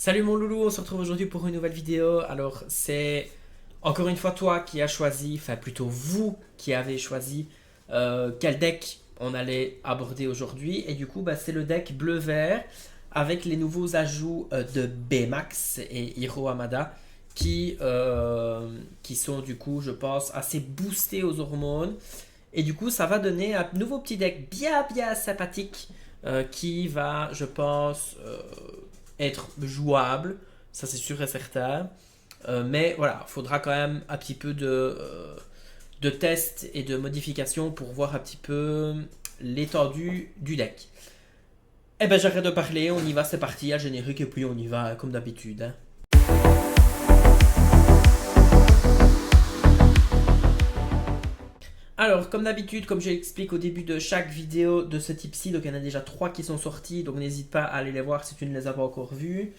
Salut mon loulou, on se retrouve aujourd'hui pour une nouvelle vidéo. Alors c'est encore une fois toi qui as choisi, enfin plutôt vous qui avez choisi quel deck on allait aborder aujourd'hui. Et du coup c'est le deck bleu-vert avec les nouveaux ajouts de Baymax et Hiro Hamada qui sont du coup je pense assez boostés aux hormones. Et du coup ça va donner un nouveau petit deck bien sympathique qui va je pense être jouable, ça c'est sûr et certain. Mais voilà, il faudra quand même un petit peu de tests et de modifications pour voir un petit peu l'étendue du deck. Eh ben j'arrête de parler, on y va, c'est parti, à générique et puis on y va comme d'habitude, hein. Alors, comme d'habitude, comme j'explique au début de chaque vidéo de ce type-ci, donc il y en a déjà 3 qui sont sortis, donc n'hésite pas à aller les voir si tu ne les as pas encore vus.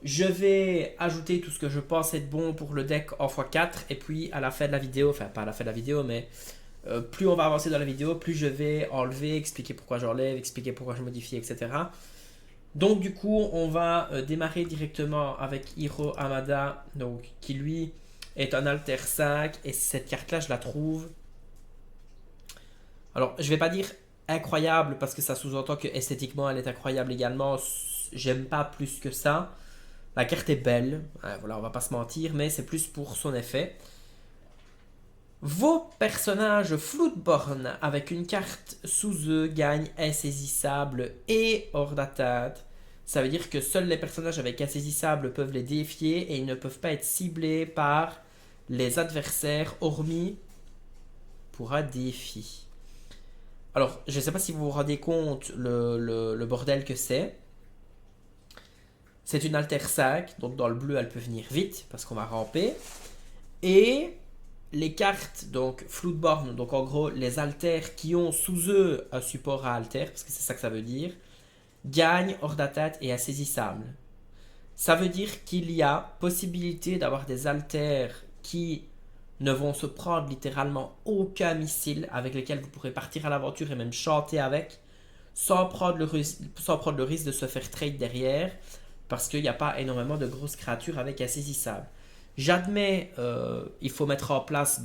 Je vais ajouter tout ce que je pense être bon pour le deck en x4 et puis à la fin de la vidéo, enfin pas à la fin de la vidéo mais plus on va avancer dans la vidéo, plus je vais enlever, expliquer pourquoi j'enlève, expliquer pourquoi je modifie, etc. Donc du coup on va démarrer directement avec Hiro Hamada, donc, qui lui est un alter 5 et cette carte là je la trouve, alors je vais pas dire incroyable parce que ça sous-entend que esthétiquement elle est incroyable également, j'aime pas plus que ça. La carte est belle, voilà, on va pas se mentir, mais c'est plus pour son effet. Vos personnages Floodborn avec une carte sous eux gagnent insaisissable et hors d'atteinte. Ça veut dire que seuls les personnages avec insaisissable peuvent les défier et ils ne peuvent pas être ciblés par les adversaires hormis pour un défi. Alors, je ne sais pas si vous vous rendez compte le bordel que c'est. C'est une alter 5, donc dans le bleu elle peut venir vite parce qu'on va ramper. Et les cartes, donc Floodborn, donc en gros les alters qui ont sous eux un support à alter, parce que c'est ça que ça veut dire, gagnent hors d'atteinte et insaisissables. Ça veut dire qu'il y a possibilité d'avoir des alters qui ne vont se prendre littéralement aucun missile avec lesquels vous pourrez partir à l'aventure et même chanter avec, sans prendre le risque de se faire trade derrière parce qu'il n'y a pas énormément de grosses créatures avec insaisissables. J'admets, il faut mettre en place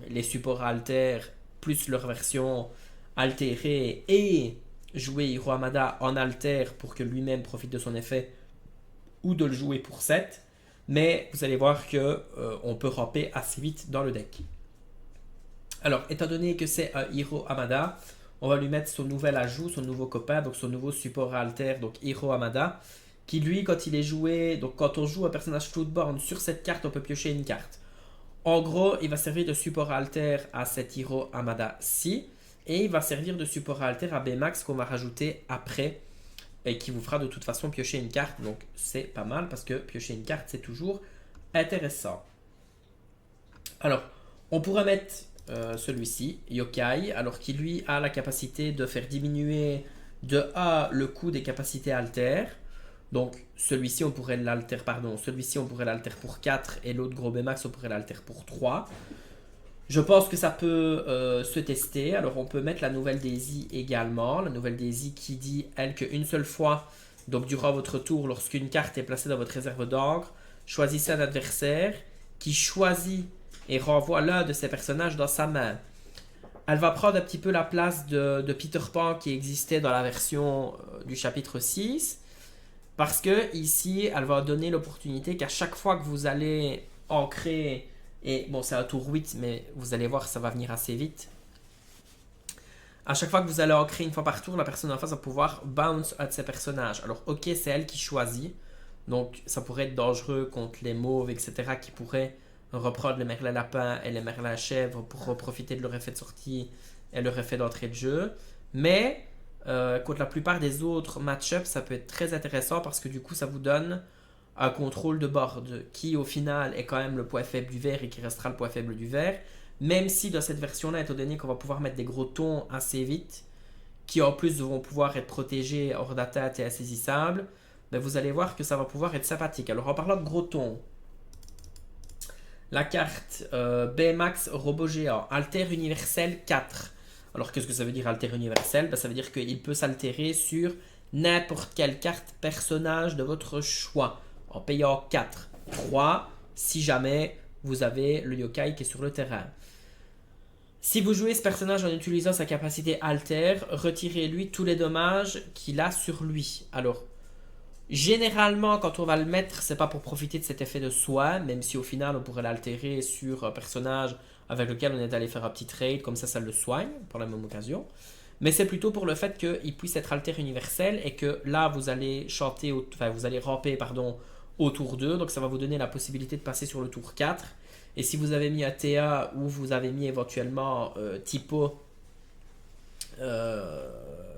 les supports alter plus leur version altérée et jouer Hiro Hamada en alter pour que lui-même profite de son effet ou de le jouer pour 7. Mais vous allez voir que on peut ramper assez vite dans le deck. Alors, étant donné que c'est un Hiro Hamada, on va lui mettre son nouvel ajout, son nouveau copain, donc son nouveau support alter, donc Hiro Hamada, qui lui, quand il est joué, donc quand on joue un personnage Floodborn sur cette carte, on peut piocher une carte. En gros, il va servir de support alter à cet Hiro Hamada-ci, et il va servir de support alter à Baymax qu'on va rajouter après, et qui vous fera de toute façon piocher une carte. Donc c'est pas mal parce que piocher une carte, c'est toujours intéressant. Alors, on pourrait mettre celui-ci, Yokai, alors qui lui a la capacité de faire diminuer de A le coût des capacités alter. Donc celui-ci on pourrait l'alter, celui-ci on pourrait l'alter pour 4 et l'autre gros Baymax on pourrait l'alter pour 3. Je pense que ça peut se tester. Alors on peut mettre la nouvelle Daisy également. La nouvelle Daisy qui dit, elle, qu'une seule fois, donc durant votre tour, lorsqu'une carte est placée dans votre réserve d'encre, choisissez un adversaire qui choisit et renvoie l'un de ses personnages dans sa main. Elle va prendre un petit peu la place de Peter Pan qui existait dans la version du chapitre 6. Parce que ici, elle va donner l'opportunité qu'à chaque fois que vous allez ancrer, et bon, c'est un tour 8, mais vous allez voir, ça va venir assez vite. À chaque fois que vous allez ancrer une fois par tour, la personne en face va pouvoir bounce un de ses personnages. Alors, ok, c'est elle qui choisit. Donc, ça pourrait être dangereux contre les mauves, etc., qui pourraient reprendre les merlins lapins et les merlins chèvres pour profiter de leur effet de sortie et leur effet d'entrée de jeu. Mais contre la plupart des autres match-ups, ça peut être très intéressant parce que du coup, ça vous donne un contrôle de board qui, au final, est quand même le point faible du vert et qui restera le point faible du vert. Même si dans cette version-là, étant donné qu'on va pouvoir mettre des gros tons assez vite, qui en plus vont pouvoir être protégés hors d'atteinte et insaisissables, ben vous allez voir que ça va pouvoir être sympathique. Alors en parlant de gros tons, la carte Baymax Robot Géant, Alter Universel 4. Alors qu'est-ce que ça veut dire Alter Universel? Ben, ça veut dire qu'il peut s'altérer sur n'importe quelle carte personnage de votre choix en payant 4. 3 si jamais vous avez le yokai qui est sur le terrain. Si vous jouez ce personnage en utilisant sa capacité alter, retirez-lui tous les dommages qu'il a sur lui. Alors, généralement, quand on va le mettre, c'est pas pour profiter de cet effet de soin, même si au final on pourrait l'altérer sur un personnage avec lequel on est allé faire un petit trade, comme ça le soigne pour la même occasion. Mais c'est plutôt pour le fait qu'il puisse être alter universel et que là vous allez chanter, enfin vous allez ramper pardon, au tour 2, donc ça va vous donner la possibilité de passer sur le tour 4. Et si vous avez mis un TA ou vous avez mis éventuellement typo,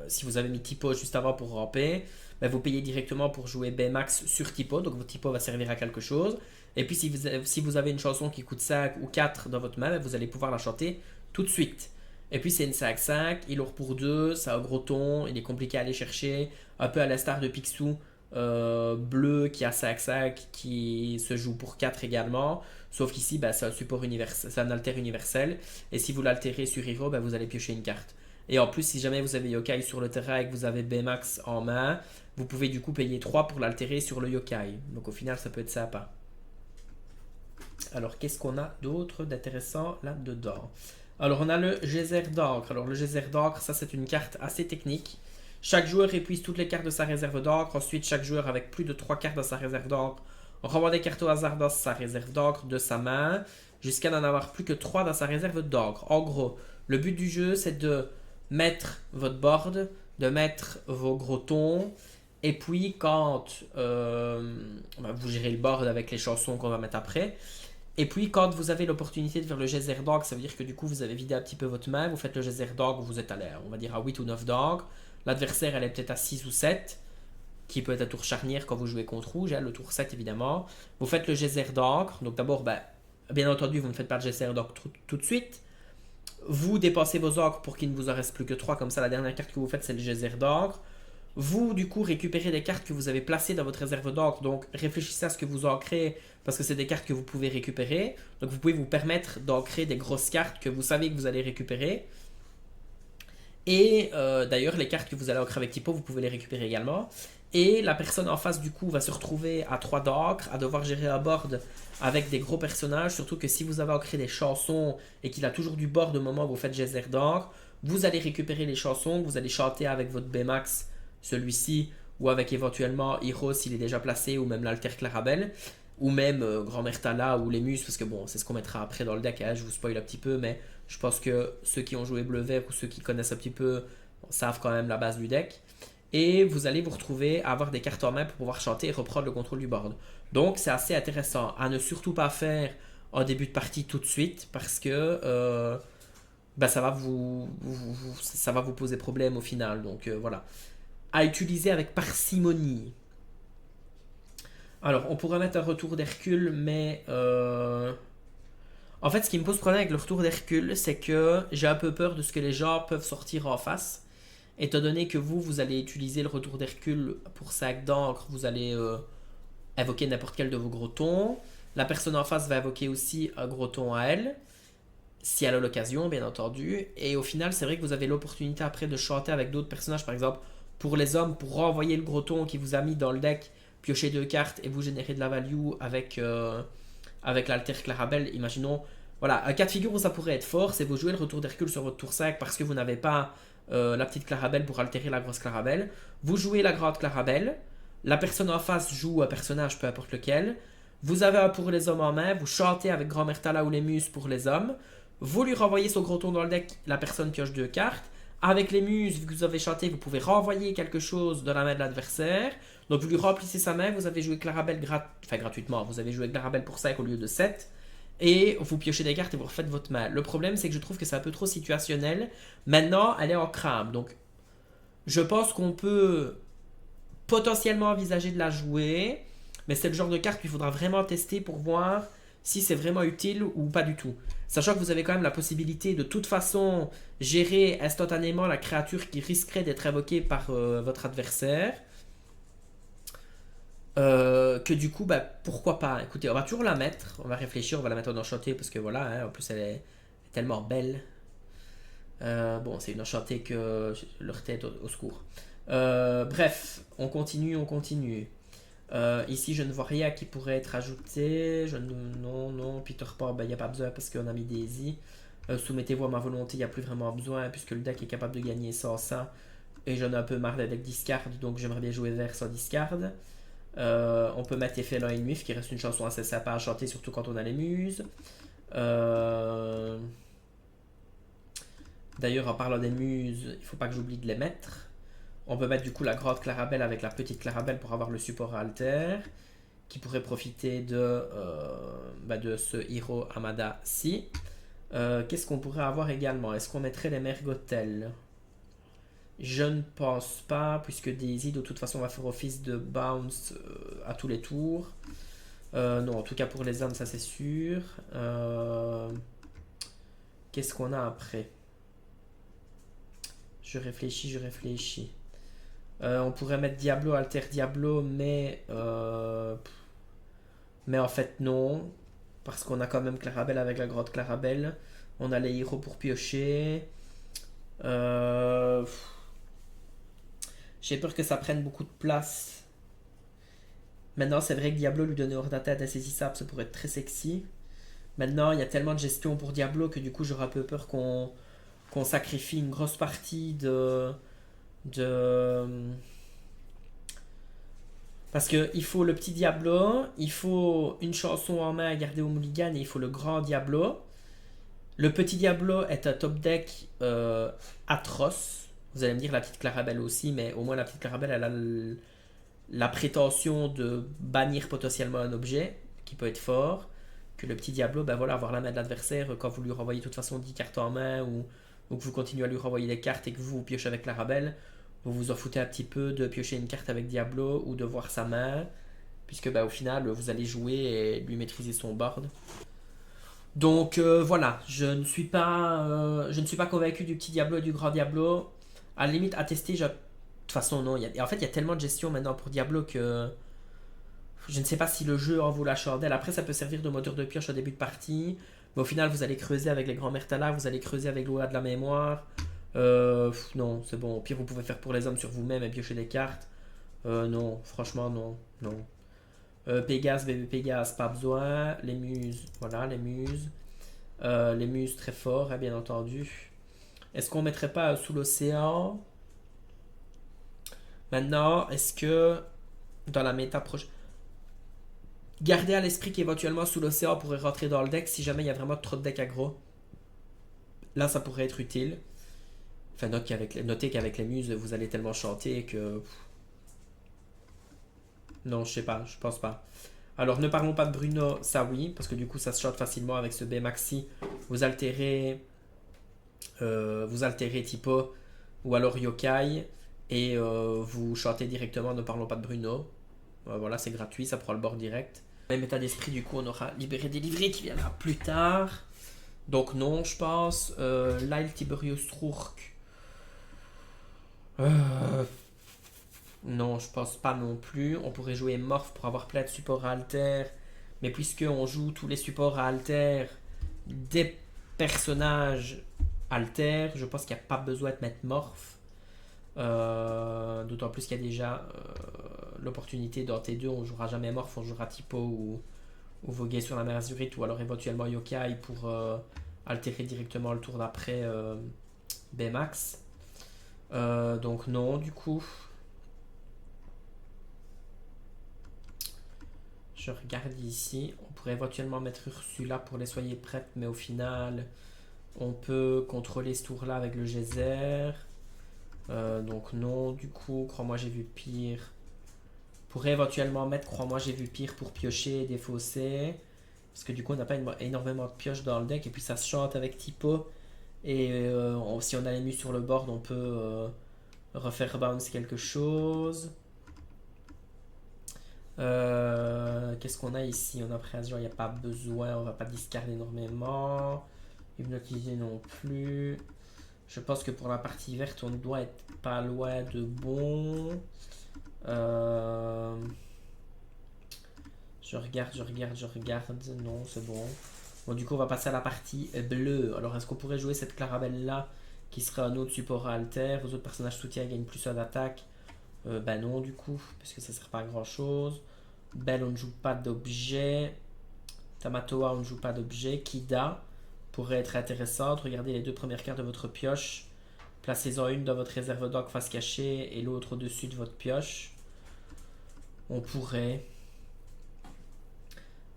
si vous avez mis typo juste avant pour ramper, ben vous payez directement pour jouer Baymax sur typo, donc votre typo va servir à quelque chose. Et puis si vous avez une chanson qui coûte 5 ou 4 dans votre main, ben vous allez pouvoir la chanter tout de suite. Et puis c'est une 5-5, il ouvre pour 2, ça a un gros ton, il est compliqué à aller chercher, un peu à l'instar de Picsou, bleu qui a 5-5 qui se joue pour 4 également. Sauf qu'ici, bah, c'est un support universel, c'est un alter universel. Et si vous l'altérez sur Hero, bah, vous allez piocher une carte. Et en plus, si jamais vous avez Yokai sur le terrain et que vous avez Baymax en main, vous pouvez du coup payer 3 pour l'altérer sur le Yokai. Donc au final, ça peut être sympa. Alors, qu'est-ce qu'on a d'autre d'intéressant là-dedans? Alors, on a le geyser d'encre. Alors, le geyser d'encre, ça, c'est une carte assez technique. Chaque joueur épuise toutes les cartes de sa réserve d'encre. Ensuite, chaque joueur avec plus de 3 cartes dans sa réserve d'encre renvoie des cartes au hasard dans sa réserve d'encre de sa main jusqu'à n'en avoir plus que 3 dans sa réserve d'encre. En gros, le but du jeu, c'est de mettre votre board, de mettre vos gros tons. Et puis, quand vous gérez le board avec les chansons qu'on va mettre après. Et puis, quand vous avez l'opportunité de faire le geyser d'encre, ça veut dire que du coup, vous avez vidé un petit peu votre main. Vous faites le geyser d'encre, vous êtes à l'air, on va dire à 8 ou 9 d'encre. L'adversaire, elle est peut-être à 6 ou 7, qui peut être à tour charnière quand vous jouez contre rouge, le tour 7 évidemment. Vous faites le geyser d'encre, donc d'abord, bien entendu, vous ne faites pas le geyser d'encre tout de suite. Vous dépensez vos encres pour qu'il ne vous en reste plus que 3, comme ça la dernière carte que vous faites c'est le geyser d'encre. Vous, du coup, récupérez des cartes que vous avez placées dans votre réserve d'encre, donc réfléchissez à ce que vous ancrez, parce que c'est des cartes que vous pouvez récupérer. Donc vous pouvez vous permettre d'ancrer des grosses cartes que vous savez que vous allez récupérer. Et d'ailleurs, les cartes que vous allez ancrer avec typo, vous pouvez les récupérer également. Et la personne en face, du coup, va se retrouver à 3 d'encre, à devoir gérer un board avec des gros personnages. Surtout que si vous avez ancré des chansons et qu'il a toujours du board au moment où vous faites geyser d'encre, vous allez récupérer les chansons, vous allez chanter avec votre Baymax, celui-ci, ou avec éventuellement Hero s'il est déjà placé, ou même l'Alter Clarabelle, ou même Grand-Mère Tala ou les Muses, parce que bon, c'est ce qu'on mettra après dans le deck, hein, je vous spoil un petit peu, mais je pense que ceux qui ont joué bleu-vert ou ceux qui connaissent un petit peu savent quand même la base du deck. Et vous allez vous retrouver à avoir des cartes en main pour pouvoir chanter et reprendre le contrôle du board. Donc c'est assez intéressant à ne surtout pas faire en début de partie tout de suite parce que ça va ça va vous poser problème au final. Donc voilà. À utiliser avec parcimonie. Alors on pourrait mettre un retour d'Hercule, mais en fait ce qui me pose problème avec le retour d'Hercule, c'est que j'ai un peu peur de ce que les gens peuvent sortir en face. Étant donné que vous allez utiliser le retour d'Hercule pour 5 d'encre, vous allez invoquer n'importe quel de vos gros tons. La personne en face va invoquer aussi un gros ton à elle, si elle a l'occasion, bien entendu. Et au final, c'est vrai que vous avez l'opportunité après de chanter avec d'autres personnages, par exemple, pour les hommes, pour renvoyer le gros ton qui vous a mis dans le deck, piocher 2 cartes et vous générer de la value avec l'Alter Clarabelle. Imaginons, voilà, un cas de figure où ça pourrait être fort, c'est vous jouez le retour d'Hercule sur votre tour 5 parce que vous n'avez pas la petite Clarabelle pour altérer la grosse Clarabelle. Vous jouez la grande Clarabelle. La personne en face joue un personnage, peu importe lequel. Vous avez un pour les hommes en main. Vous chantez avec Grand-Mère Tala ou les Muses pour les hommes. Vous lui renvoyez son gros ton dans le deck. La personne pioche 2 cartes. Avec les Muses, vu que vous avez chanté, vous pouvez renvoyer quelque chose de la main de l'adversaire. Donc vous lui remplissez sa main. Vous avez joué Clarabelle gratuitement. Vous avez joué Clarabelle pour 5 au lieu de 7. Et vous piochez des cartes et vous refaites votre main. Le problème, c'est que je trouve que c'est un peu trop situationnel. Maintenant, elle est en crame. Donc, je pense qu'on peut potentiellement envisager de la jouer. Mais c'est le genre de carte qu'il faudra vraiment tester pour voir si c'est vraiment utile ou pas du tout. Sachant que vous avez quand même la possibilité de toute façon gérer instantanément la créature qui risquerait d'être invoquée par votre adversaire. Que du coup, pourquoi pas. Écoutez, on va toujours la mettre, on va réfléchir, on va la mettre en enchantée parce que voilà, hein, en plus elle est tellement belle. Bon, c'est une enchantée que leur tête au secours. Bref, on continue, on continue. Ici, je ne vois rien qui pourrait être ajouté. Non, non, Peter Pan, il n'y a pas besoin parce qu'on a mis Daisy. Soumettez-vous à ma volonté, il n'y a plus vraiment besoin puisque le deck est capable de gagner sans ça. Et j'en ai un peu marre des decks discard, donc j'aimerais bien jouer vert sans discard. On peut mettre Ephéla et Nuif, qui reste une chanson assez sympa à chanter, surtout quand on a les muses. Euh, D'ailleurs, en parlant des muses, il faut pas que j'oublie de les mettre. On peut mettre du coup la grande Clarabelle avec la petite Clarabelle pour avoir le support alter, qui pourrait profiter de ce Hiro Hamada-ci. Qu'est-ce qu'on pourrait avoir également? Est-ce qu'on mettrait les Mergotel? Je ne pense pas, puisque Daisy de toute façon va faire office de bounce à tous les tours. Non, en tout cas pour les hommes, ça c'est sûr. Qu'est-ce qu'on a après? Je réfléchis, je réfléchis. On pourrait mettre Diablo, Alter Diablo, mais en fait non. Parce qu'on a quand même Clarabelle avec la grotte Clarabelle. On a les héros pour piocher. Euh, J'ai peur que ça prenne beaucoup de place. Maintenant, c'est vrai que Diablo lui donner hors d'attaque insaisissable, ça pourrait être très sexy. Maintenant, il y a tellement de gestion pour Diablo que du coup, j'aurais un peu peur qu'on sacrifie une grosse partie de. Parce qu'il faut le petit Diablo, il faut une chanson en main à garder au mulligan et il faut le grand Diablo. Le petit Diablo est un top deck atroce. Vous allez me dire la petite Clarabelle aussi, mais au moins la petite Clarabelle, elle a la prétention de bannir potentiellement un objet qui peut être fort. Que le petit Diablo, ben voilà, avoir la main de l'adversaire quand vous lui renvoyez de toute façon 10 cartes en main ou que vous continuez à lui renvoyer des cartes et que vous piochez avec Clarabelle, vous vous en foutez un petit peu de piocher une carte avec Diablo ou de voir sa main, puisque ben, au final vous allez jouer et lui maîtriser son board. Donc voilà, je ne suis pas convaincu du petit Diablo et du grand Diablo. À la limite, à tester, de toute façon, non. En fait, il y a tellement de gestion maintenant pour Diablo que je ne sais pas si le jeu en vaut la chandelle. Après, ça peut servir de moteur de pioche au début de partie. Mais au final, vous allez creuser avec les grands Mertala, vous allez creuser avec l'OA de la mémoire. Non, c'est bon. Au pire, vous pouvez faire pour les hommes sur vous-même et piocher des cartes. Non, franchement, non. Non. Pégase, bébé Pégase, pas besoin. Les muses, voilà, les muses. Les muses très fort, hein, bien entendu. Est-ce qu'on mettrait pas sous l'océan? Maintenant, est-ce que dans la méta prochaine. Gardez à l'esprit qu'éventuellement sous l'océan pourrait rentrer dans le deck si jamais il y a vraiment trop de decks aggro. Là, ça pourrait être utile. Enfin, notez qu'avec les muses, vous allez tellement chanter que. Non, je sais pas, je pense pas. Alors, ne parlons pas de Bruno, ça oui, parce que du coup, ça se chante facilement avec ce B maxi. Vous altérez, vous altérez Tipo ou alors Yokai et vous chantez directement Ne parlons pas de Bruno. Voilà, c'est gratuit, ça prend le bord direct. Même état d'esprit, du coup, on aura Libéré délivré qui viendra plus tard. Donc, non, je pense. Lyle Tiberius Rourke. Euh, non, je pense pas non plus. On pourrait jouer Morph pour avoir plein de supports à alter. Mais puisque on joue tous les supports à alter des personnages alter, je pense qu'il n'y a pas besoin de mettre Morph. D'autant plus qu'il y a déjà l'opportunité dans T2, on jouera jamais Morph, on jouera Typo ou voguer sur la mer Azurite ou alors éventuellement Yokai pour altérer directement le tour d'après Baymax. Donc non, du coup. Je regarde ici. On pourrait éventuellement mettre Ursula pour les soyez prêtes, mais au final, on peut contrôler ce tour-là avec le geyser. Donc non, du coup, crois-moi, j'ai vu pire. On pourrait éventuellement mettre crois-moi, j'ai vu pire pour piocher et défausser. Parce que du coup, on n'a pas énormément de pioches dans le deck. Et puis ça se chante avec Typo. Et si on a les mus sur le board, on peut refaire bounce quelque chose. Qu'est-ce qu'on a ici? On a Préasion, il n'y a pas besoin, on va pas discarder énormément. Hypnotiser non plus. Je pense que pour la partie verte, on doit être pas loin de bon. Je regarde, je regarde, je regarde. Non, c'est bon. Bon, du coup, on va passer à la partie bleue. Alors, est-ce qu'on pourrait jouer cette Clarabelle là qui serait un autre support à alter? Vos autres personnages soutiens gagnent plus 1 d'attaque. Bah non, du coup, parce que ça sert pas à grand chose. Belle, on ne joue pas d'objet. Tamatoa, on ne joue pas d'objet. Kida pourrait être intéressante. Regardez les deux premières cartes de votre pioche. Placez-en une dans votre réserve d'encre face cachée et l'autre au-dessus de votre pioche. On pourrait.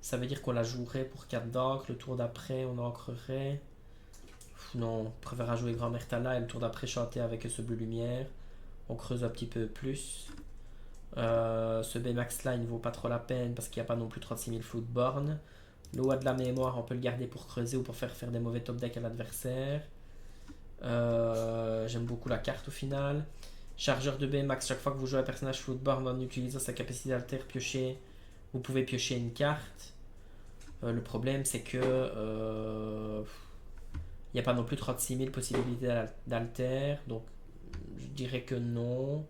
Ça veut dire qu'on la jouerait pour 4 d'encre. Le tour d'après, on ancrerait. Non, on préférera jouer Grand-Mère Tala et le tour d'après chanter avec ce bleu lumière. On creuse un petit peu plus. Ce Baymax là, il ne vaut pas trop la peine parce qu'il n'y a pas non plus 36 000 Floodborn. L'eau a de la mémoire, on peut le garder pour creuser ou pour faire des mauvais top deck à l'adversaire. J'aime beaucoup la carte au final. Chargeur de Baymax, chaque fois que vous jouez un personnage Floodborn en utilisant sa capacité d'alter piocher, vous pouvez piocher une carte. Le problème, c'est que il n'y a pas non plus 36 000 possibilités d'alter, donc je dirais que non.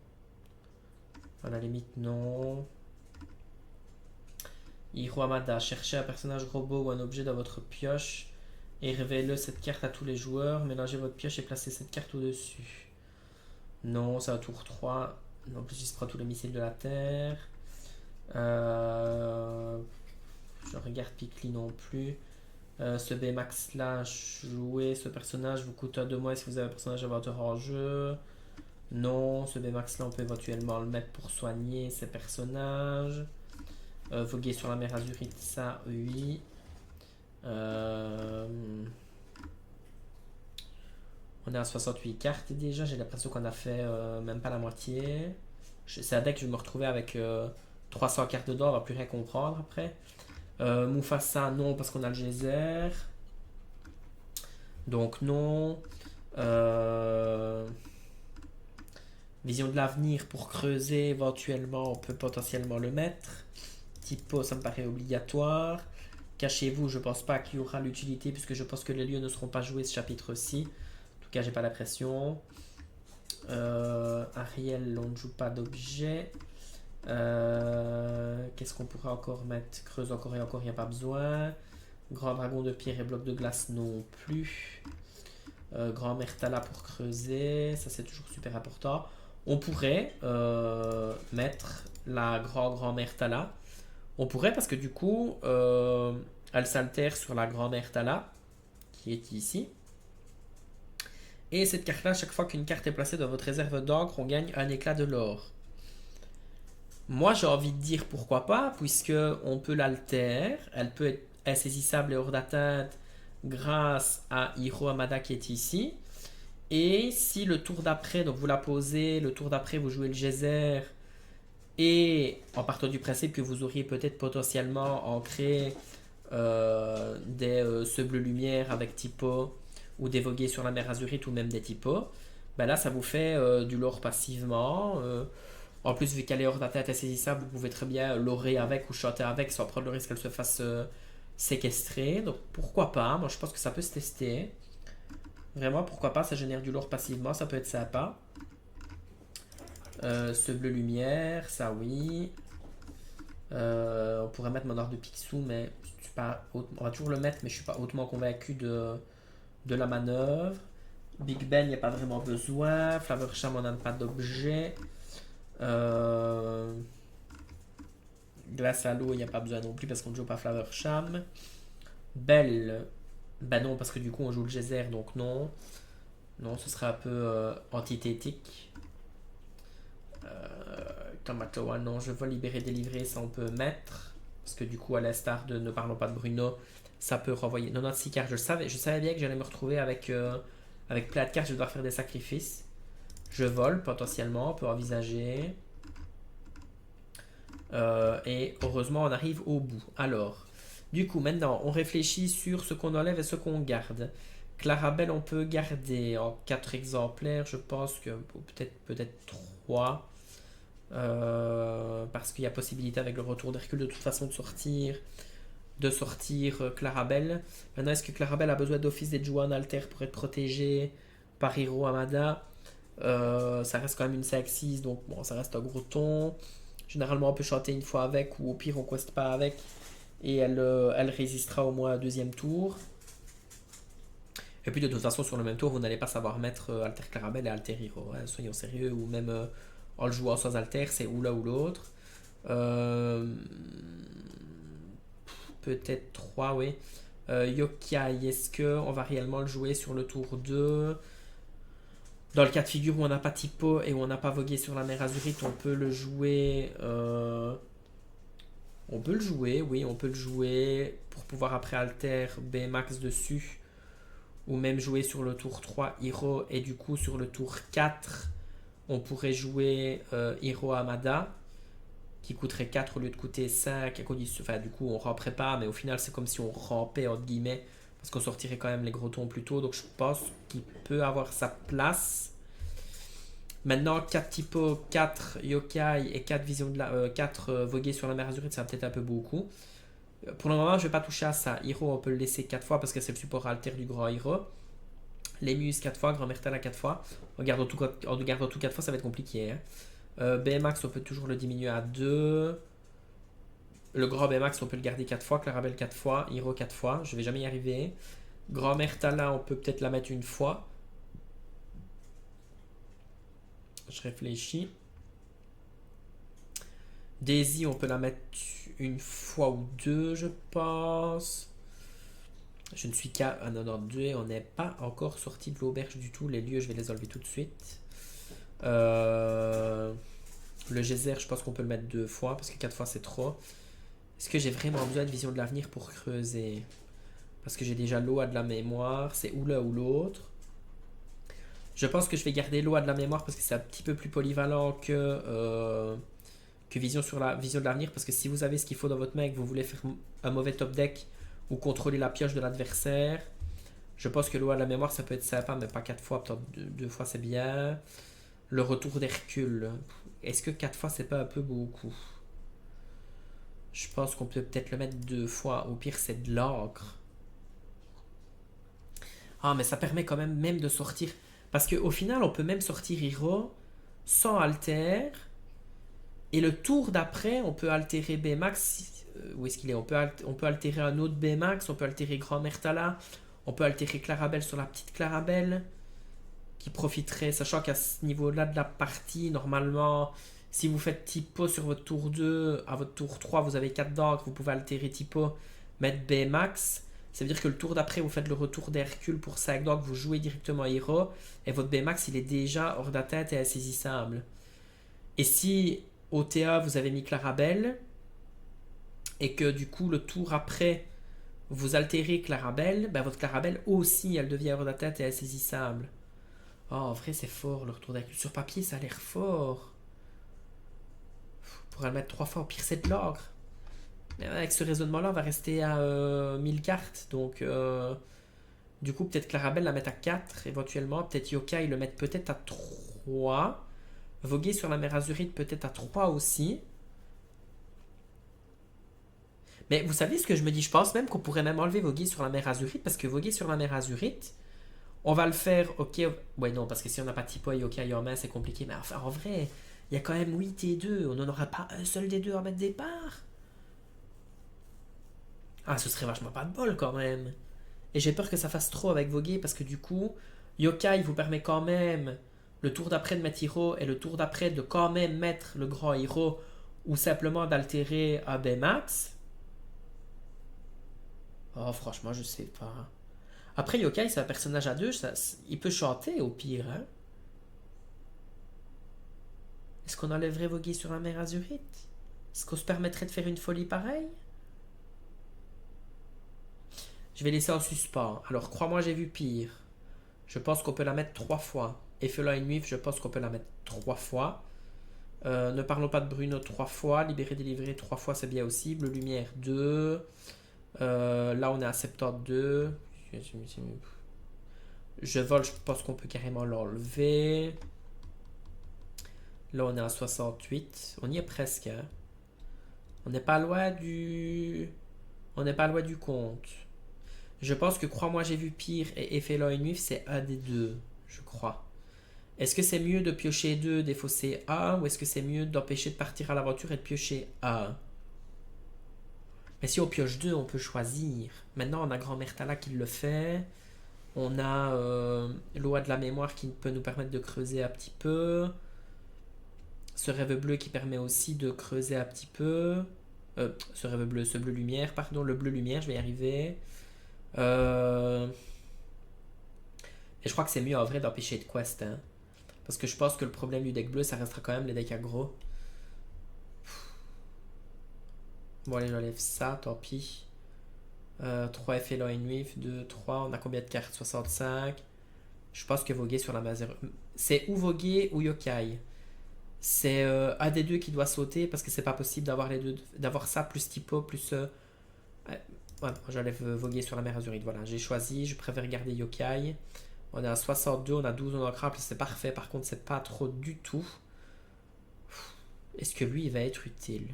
À la limite, non. Hiro Hamada, cherchez un personnage robot ou un objet dans votre pioche et révélez cette carte à tous les joueurs. Mélangez votre pioche et placez cette carte au-dessus. Non, c'est à tour 3. En plus, il se prend tous les missiles de la Terre. Je regarde Pikli non plus. Ce Baymax là, jouer ce personnage vous coûte 2 mois si vous avez un personnage aventure en jeu. Non, ce Baymax là, on peut éventuellement le mettre pour soigner ces personnages. Voguer sur la mer Azurite, ça oui. On est à 68 cartes déjà, j'ai l'impression qu'on a fait même pas la moitié. C'est un deck que je vais me retrouver avec 300 cartes dedans, on va plus rien comprendre après. Mufasa, non, parce qu'on a le geyser. Donc non. Vision de l'avenir pour creuser, éventuellement, on peut potentiellement le mettre. Typo, ça me paraît obligatoire. Cachez-vous, je pense pas qu'il y aura l'utilité, puisque je pense que les lieux ne seront pas joués ce chapitre-ci. En tout cas, j'ai pas l'impression. Ariel, on ne joue pas d'objet. Qu'est-ce qu'on pourrait encore mettre? Creuse encore et encore, il n'y a pas besoin. Grand dragon de pierre et bloc de glace non plus. Grand Mertala pour creuser, ça c'est toujours super important. On pourrait mettre la grand Mertala. On pourrait parce que du coup, elle s'altère sur la grand Mertala qui est ici. Et cette carte-là, chaque fois qu'une carte est placée dans votre réserve d'encre, on gagne un éclat de l'or. Moi, j'ai envie de dire pourquoi pas, puisque on peut l'alter, elle peut être insaisissable et hors d'atteinte grâce à Hiro Hamada qui est ici. Et si le tour d'après, donc vous la posez, le tour d'après vous jouez le geyser, et en partant du principe que vous auriez peut-être potentiellement ancré des bleu lumière avec typo, ou des vogués sur la mer Azurite, ou même des typos, ben là ça vous fait du lore passivement. En plus, vu qu'elle est hors d'atteinte insaisissable, vous pouvez très bien lorer avec ou shotter avec sans prendre le risque qu'elle se fasse séquestrer. Donc pourquoi pas? Moi je pense que ça peut se tester. Vraiment, pourquoi pas? Ça génère du lore passivement, ça peut être sympa. Ce bleu lumière, ça oui. On pourrait mettre mon ordre de Picsou, mais je suis pas on va toujours le mettre, mais je suis pas hautement convaincu de la manœuvre. Big Ben, il n'y a pas vraiment besoin. Flavor Sham, on n'a pas d'objet. Glace à l'eau, il n'y a pas besoin non plus parce qu'on ne joue pas Flavor Sham. Belle, bah non, parce que du coup on joue le geyser, donc non. Non, ce serait un peu antithétique. Tomatoa, non, je veux libérer, délivrer, ça on peut mettre. Parce que du coup, à l'instar de Ne parlons pas de Bruno, ça peut renvoyer 96 cartes. Je savais bien que j'allais me retrouver avec plein de cartes, je vais devoir faire des sacrifices. Je vole potentiellement, on peut envisager. Et heureusement, on arrive au bout. Alors, du coup, maintenant, on réfléchit sur ce qu'on enlève et ce qu'on garde. Clarabelle, on peut garder en 4 exemplaires, je pense que peut-être 3. Parce qu'il y a possibilité avec le retour d'Hercule de toute façon de sortir Clarabelle. Maintenant, est-ce que Clarabelle a besoin d'office d'être joué en alter pour être protégé par Hiro Hamada? Ça reste quand même une 5-6, donc bon, ça reste un gros ton. Généralement, on peut chanter une fois avec, ou au pire, on quest pas avec, et elle résistera au moins un deuxième tour. Et puis, de toute façon, sur le même tour, vous n'allez pas savoir mettre Alter Clarabelle et Alter Hiro, hein, soyons sérieux, ou même en le jouant sans alter, c'est ou l'un ou l'autre. Euh, Peut-être 3, oui. Yokai, est-ce que on va réellement le jouer sur le tour 2? Dans le cas de figure où on n'a pas Tipo et où on n'a pas vogué sur la mer Azurite, on peut le jouer. On peut le jouer, oui, on peut le jouer pour pouvoir après alter Bmax dessus. Ou même jouer sur le tour 3 Hiro et du coup sur le tour 4 on pourrait jouer Hiro Hamada qui coûterait 4 au lieu de coûter 5. Enfin, du coup, on ramperait pas, mais au final, c'est comme si on rampait, entre guillemets, parce qu'on sortirait quand même les gros tons plus tôt. Donc, je pense qu'il peut avoir sa place. Maintenant, 4 typos, 4 yokai et 4 visions de 4 voguer sur la mer Azurite, ça va peut-être un peu beaucoup. Pour le moment, je vais pas toucher à ça. Hiro, on peut le laisser 4 fois parce que c'est le support alter du grand Hiro. Les muses 4 fois, grand Mertala 4 fois. En gardant tout 4 fois, ça va être compliqué. Hein. BMAX, on peut toujours le diminuer à 2. Le grand BMAX, on peut le garder 4 fois. Clarabelle 4 fois. Hiro 4 fois. Je vais jamais y arriver. Grand Mertala, on peut peut-être la mettre une fois. Je réfléchis. Daisy, on peut la mettre une fois ou deux, je pense. Je ne suis qu'à 92 et on n'est pas encore sorti de l'auberge du tout. Les lieux, je vais les enlever tout de suite. Le geyser, je pense qu'on peut le mettre 2 fois parce que 4 fois c'est trop. Est-ce que j'ai vraiment besoin de vision de l'avenir pour creuser? Parce que j'ai déjà l'eau à de la mémoire. C'est ou l'un ou l'autre. Je pense que je vais garder l'eau à de la mémoire parce que c'est un petit peu plus polyvalent que vision de l'avenir. Parce que si vous avez ce qu'il faut dans votre main et que vous voulez faire un mauvais top deck ou contrôler la pioche de l'adversaire, je pense que l'eau à de la mémoire ça peut être sympa, mais pas 4 fois, peut-être 2 fois c'est bien. Le retour d'Hercule. Est-ce que 4 fois c'est pas un peu beaucoup? Je pense qu'on peut peut-être le mettre 2 fois. Au pire, c'est de l'encre. Ah, mais ça permet quand même de sortir. Parce qu'au final, on peut même sortir Hiro sans alter. Et le tour d'après, on peut altérer Bmax. Où est-ce qu'il est, on peut altérer un autre Bmax. On peut altérer Grand Mertala. On peut altérer Clarabelle sur la petite Clarabelle. Qui profiterait, sachant qu'à ce niveau-là de la partie, normalement, si vous faites Tipo sur votre tour 2, à votre tour 3, vous avez 4 d'encre, vous pouvez altérer Tipo, mettre Bmax. Ça veut dire que le tour d'après, vous faites le retour d'Hercule pour 5 d'encre, vous jouez directement Hero, et votre Bmax, il est déjà hors d'atteinte et insaisissable. Et si au TA, vous avez mis Clarabelle, et que du coup, le tour après, vous altérez Clarabelle, ben votre Clarabelle aussi, elle devient hors d'atteinte et insaisissable. Oh, en vrai, c'est fort le retour d'Hercule. Sur papier, ça a l'air fort. On pourrait le mettre 3 fois, au pire, c'est de l'ogre. Mais avec ce raisonnement-là, on va rester à 1000 cartes. Donc, du coup, peut-être Clarabelle la mettre à 4 éventuellement. Peut-être Yokai le mettre peut-être à 3. Voguer sur la mer Azurite peut-être à 3 aussi. Mais vous savez ce que je me dis? Je pense même qu'on pourrait même enlever Voguer sur la mer Azurite. Parce que Voguer sur la mer Azurite, on va le faire, ok. Ouais, non, parce que si on n'a pas Tipo et Yokai en main, c'est compliqué. Mais enfin, en vrai, il y a quand même 8 et 2. On n'en aura pas un seul des deux en mettre départ. Ah, ce serait vachement pas de bol quand même. Et j'ai peur que ça fasse trop avec Voguer parce que du coup, Yokai vous permet quand même le tour d'après de mettre Hiro et le tour d'après de quand même mettre le grand Hiro ou simplement d'altérer un Baymax. Oh, franchement, je sais pas. Après, Yokai, c'est un personnage à deux, il peut chanter au pire. Hein. Est-ce qu'on enlèverait Voguer sur la mer Azurite? Est-ce qu'on se permettrait de faire une folie pareille? Je vais laisser en suspens. Alors, crois-moi, j'ai vu pire. Je pense qu'on peut la mettre 3 fois. Effela et Nuif, je pense qu'on peut la mettre 3 fois. Ne parlons pas de Bruno 3 fois. Libéré, délivré 3 fois, c'est bien aussi. Bleu Lumière 2. Là, on est à 72. Je vole, je pense qu'on peut carrément l'enlever. Là, on est à 68. On y est presque. Hein. On n'est pas loin du... On n'est pas loin du compte. Je pense que Crois-moi j'ai vu pire et Effet et Nuif, c'est un des deux, je crois. Est-ce que c'est mieux de piocher 2, défausser A, ou est-ce que c'est mieux d'empêcher de partir à l'aventure et de piocher A? Mais si on pioche 2, on peut choisir. Maintenant, on a Grand Mertala qui le fait. On a Loi de la mémoire qui peut nous permettre de creuser un petit peu. Ce rêve bleu qui permet aussi de creuser un petit peu. Ce rêve bleu, ce bleu lumière, pardon, le bleu lumière, je vais y arriver. Euh, Et je crois que c'est mieux en vrai d'empêcher de quest, hein. Parce que je pense que le problème du deck bleu, ça restera quand même les decks aggro. Bon, allez, j'enlève ça, tant pis. 3 effets Law and Wave, 2, 3. On a combien de cartes? 65. Je pense que voguer sur la masse. C'est ou voguer ou yokai. C'est un des deux qui doit sauter parce que c'est pas possible d'avoir les deux, d'avoir ça plus typo plus. Ouais, j'enlève voguer sur la mer Azurite. Voilà, j'ai choisi. Je préfère garder yokai. On est à 62, on a 12 en ancrage, c'est parfait. Par contre, c'est pas trop du tout. Est-ce que lui, il va être utile?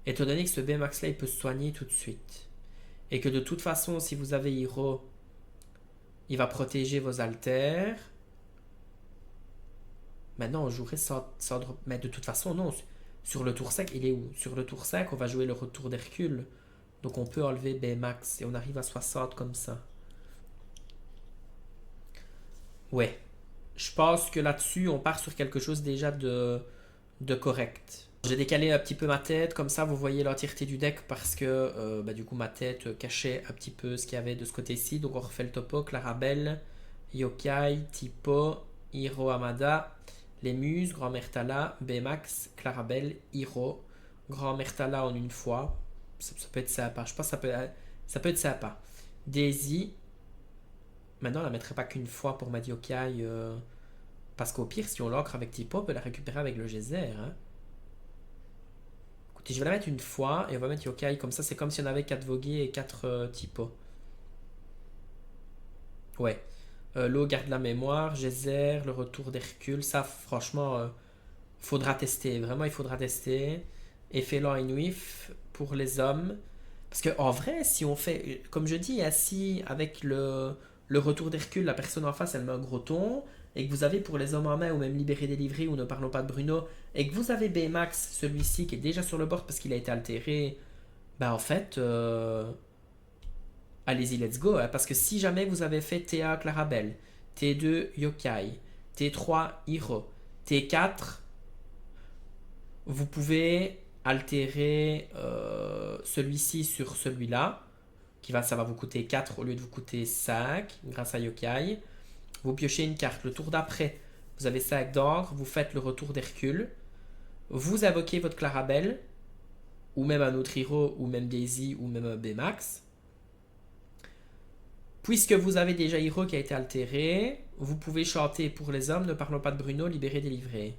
Étant donné que ce BMAX là, il peut se soigner tout de suite. Et que de toute façon, si vous avez Hero, il va protéger vos alters. Maintenant, on jouerait sans drop. Mais de toute façon, non. Sur le tour 5, il est où? Sur le tour 5, on va jouer le retour d'Hercule. Donc on peut enlever BMAX et on arrive à 60 comme ça. Ouais. Je pense que là-dessus, on part sur quelque chose déjà de correct. J'ai décalé un petit peu ma tête, comme ça vous voyez l'entièreté du deck parce que du coup ma tête cachait un petit peu ce qu'il y avait de ce côté-ci. Donc on refait le topo, Clarabelle, Yokai, Tipo, Hiro Hamada, les Muses, Grand Mertala, Baymax, Clarabelle, Hiro, Grand Mertala en une fois. Ça peut être sympa, je pense que ça peut être sympa. Daisy, maintenant on la mettrait pas qu'une fois pour mettre Yokai, parce qu'au pire si on l'ancre avec Tipo, on peut la récupérer avec le geyser, hein. Écoutez, je vais la mettre une fois et on va mettre Yokai comme ça. C'est comme si on avait 4 Voguer et 4 typos. Ouais. L'eau garde la mémoire. Geyser, le retour d'Hercule. Ça, franchement, faudra tester. Vraiment, il faudra tester. Effet Lent et Nuif pour les hommes. Parce que en vrai, si on fait, comme je dis, si avec le retour d'Hercule, la personne en face, elle met un gros ton, et que vous avez pour les hommes en main, ou même libéré délivré, ou ne parlons pas de Bruno, et que vous avez Baymax, celui-ci, qui est déjà sur le board parce qu'il a été altéré, bah en fait, allez-y, let's go, hein, parce que si jamais vous avez fait T1 Clarabelle, T2 Yokai, T3 Hiro, T4, vous pouvez altérer celui-ci sur celui-là, ça va vous coûter 4 au lieu de vous coûter 5 grâce à Yokai. Vous piochez une carte. Le tour d'après, vous avez 5 d'encre, vous faites le retour d'Hercule, vous invoquez votre Clarabelle, ou même un autre Hero, ou même Daisy, ou même un Baymax. Puisque vous avez déjà Hero qui a été altéré, vous pouvez chanter pour les hommes, ne parlons pas de Bruno, libérer, délivrer.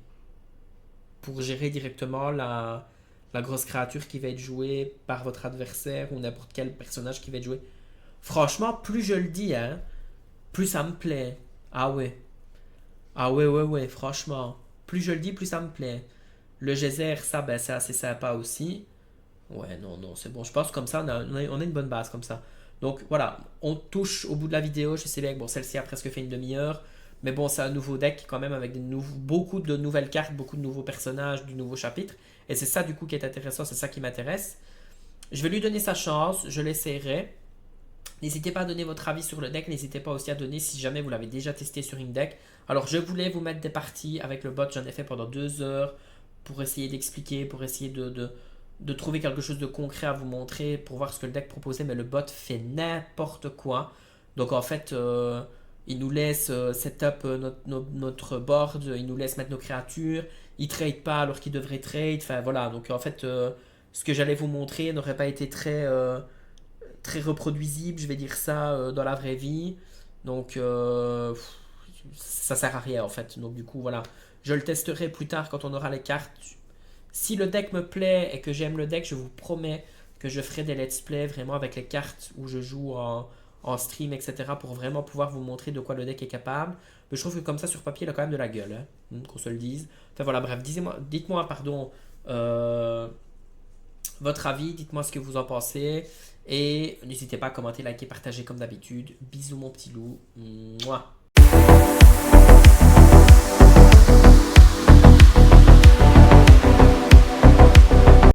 Pour gérer directement la grosse créature qui va être jouée par votre adversaire ou n'importe quel personnage qui va être joué. Franchement, plus je le dis, hein, plus ça me plaît. Ah ouais. Ah ouais, ouais, ouais, franchement. Plus je le dis, plus ça me plaît. Le geyser, ça, ben, c'est assez sympa aussi. Ouais, non, non, c'est bon. Je pense que comme ça, on a une bonne base comme ça. Donc voilà, on touche au bout de la vidéo. Je sais bien que bon, celle-ci a presque fait une demi-heure. Mais bon, c'est un nouveau deck quand même avec beaucoup de nouvelles cartes, beaucoup de nouveaux personnages, du nouveau chapitre. Et c'est ça du coup qui est intéressant, c'est ça qui m'intéresse. Je vais lui donner sa chance, je l'essayerai. N'hésitez pas à donner votre avis sur le deck, n'hésitez pas aussi à donner si jamais vous l'avez déjà testé sur une deck. Alors je voulais vous mettre des parties avec le bot, j'en ai fait pendant 2 heures pour essayer d'expliquer, pour essayer de trouver quelque chose de concret à vous montrer, pour voir ce que le deck proposait, mais le bot fait n'importe quoi. Donc en fait, il nous laisse setup notre board, il nous laisse mettre nos créatures, il trade pas alors qu'il devrait trade, enfin voilà. Donc en fait, ce que j'allais vous montrer n'aurait pas été très reproduisible, je vais dire ça, dans la vraie vie. Donc ça sert à rien en fait. Donc du coup voilà, je le testerai plus tard quand on aura les cartes. Si le deck me plaît et que j'aime le deck, je vous promets que je ferai des let's play vraiment avec les cartes où je joue en stream, etc. pour vraiment pouvoir vous montrer de quoi le deck est capable. Mais je trouve que comme ça sur papier, il a quand même de la gueule, hein, qu'on se le dise. Enfin voilà, bref, dites-moi, pardon, votre avis, dites-moi ce que vous en pensez. Et n'hésitez pas à commenter, liker, partager comme d'habitude. Bisous mon petit loup. Mouah.